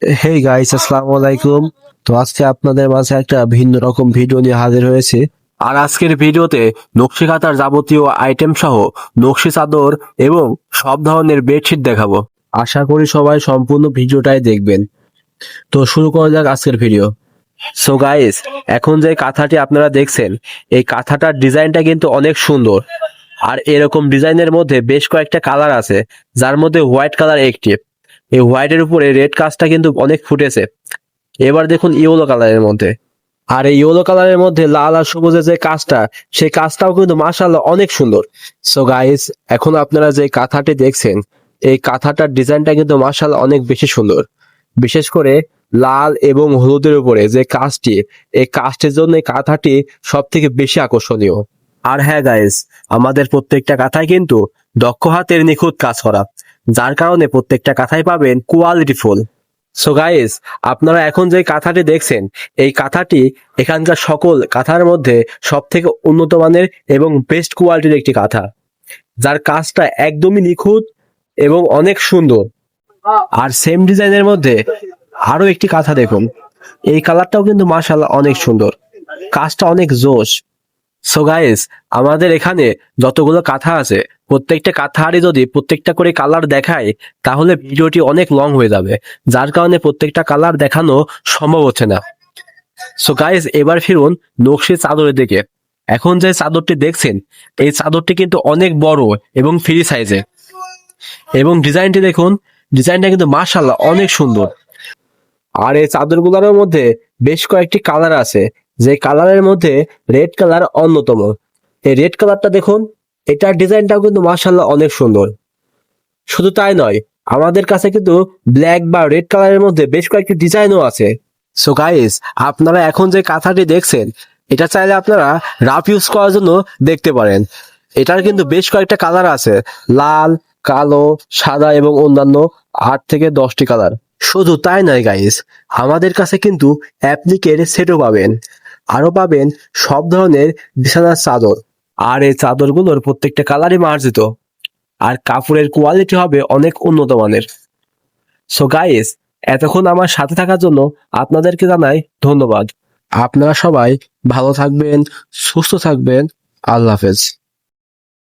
Hey guys, আসসালামু আলাইকুম। তো আজকে আপনাদের মাঝে একটা ভিন্ন রকম ভিডিও নিয়ে হাজির হয়েছে। আর আজকের ভিডিওতে নকশি কাঁথার যাবতীয় আইটেম সহ নকশি চাদর এবং সব ধরনের বেডশিট দেখাবো। আশা করি সবাই সম্পূর্ণ ভিডিওটাই দেখবেন। তো শুরু করা যাক আজকের ভিডিও। সো গাইস, এখন যে কাঁথাটি আপনারা দেখছেন, এই কাঁথাটার ডিজাইনটা কিন্তু অনেক সুন্দর। আর এরকম ডিজাইনের মধ্যে বেশ কয়েকটা কালার আছে, যার মধ্যে হোয়াইট কালার একটি। এই হোয়াইটের উপরে রেড কাজটা কিন্তু অনেক ফুটেছে। এবার দেখুন ইয়েলো কালারের মধ্যে। আর এই ইয়েলো কালারের মধ্যে লাল আর সবুজের যে কাজটা, সেই কাজটাও কিন্তু মাশাআল্লাহ অনেক সুন্দর। সো গাইস, এখন আপনারা যে কাঁথাটি দেখছেন, এই কাঁথাটার ডিজাইনটা কিন্তু মাশাআল্লাহ অনেক বেশি সুন্দর। বিশেষ করে লাল এবং হলুদের উপরে যে কাজটি, এই কাজটির জন্য এই কাঁথাটি সব থেকে বেশি আকর্ষণীয়। আর হ্যাঁ গাইস, আমাদের প্রত্যেকটা কাঁথায় কিন্তু দক্ষ হাতের নিখুঁত কাজ করা, যার কারণে প্রত্যেকটা কাঁথায় পাবেন কোয়ালিটি ফুল। সো গাইস, আপনারা এখন যে কাঁথাটি দেখছেন, এই কাঁথাটি এখানকার সকল কাঁথার মধ্যে সব থেকে উন্নত মানের এবং বেস্ট কোয়ালিটির একটি কাঁথা, যার কাজটা একদমই নিখুঁত এবং অনেক সুন্দর। আর সেম ডিজাইনের মধ্যে আরো একটি কাঁথা দেখুন, এই কালারটাও কিন্তু মাশাআল্লাহ অনেক সুন্দর, কাজটা অনেক জোশ। সো গাইস, আমাদের এখানে যতগুলো কাঁথা আছে, প্রত্যেকটা কাঁথারই যদি প্রত্যেকটা করে কালার দেখায়, তাহলে ভিডিওটি অনেক লং হয়ে যাবে, যার কারণে প্রত্যেকটা কালার দেখানো সম্ভব হচ্ছে না। সো গাইস, এবার ফিরুন নকশি চাদরের দিকে। এখন যে চাদরটি দেখছেন, এই চাদরটি কিন্তু অনেক বড় এবং ফ্রি সাইজে, এবং ডিজাইনটি দেখুন, ডিজাইনটা কিন্তু মাশাআল্লাহ অনেক সুন্দর। আর এই চাদরগুলোর মধ্যে বেশ কয়েকটি কালার আছে, যে কালারের মধ্যে রেড কালার অন্যতম। এই রেড কালারটা দেখুন, এটার ডিজাইনটাও কিন্তু মাশাআল্লাহ অনেক সুন্দর। শুধু তাই নয়, আমাদের কাছে কিন্তু ব্ল্যাক বা রেড কালারের মধ্যে বেশ কয়েকটি ডিজাইনও আছে। সো গাইস, আপনারা এখন যে কাঁথাটি দেখছেন, এটা চাইলে আপনারা রাফ ইউজ করার জন্য দেখতে পারেন। এটার কিন্তু বেশ কয়েকটা কালার আছে, লাল, কালো, সাদা এবং অন্যান্য 8 থেকে 10টি কালার। শুধু তাই নয় গাইস, আমাদের কাছে কিন্তু অ্যাপ্লিকের সেটও পাবেন। আরো পাবেন সব ধরনের বিছানার চাদর। আর এই চাদরগুলোর প্রত্যেকটা কালারই মার্জিত, আর কাপড়ের কোয়ালিটি হবে অনেক উন্নত মানের। সো গাইস, এতক্ষণ আমার সাথে থাকার জন্য আপনাদেরকে জানাই ধন্যবাদ। আপনারা সবাই ভালো থাকবেন, সুস্থ থাকবেন। আল্লাহ হাফেজ।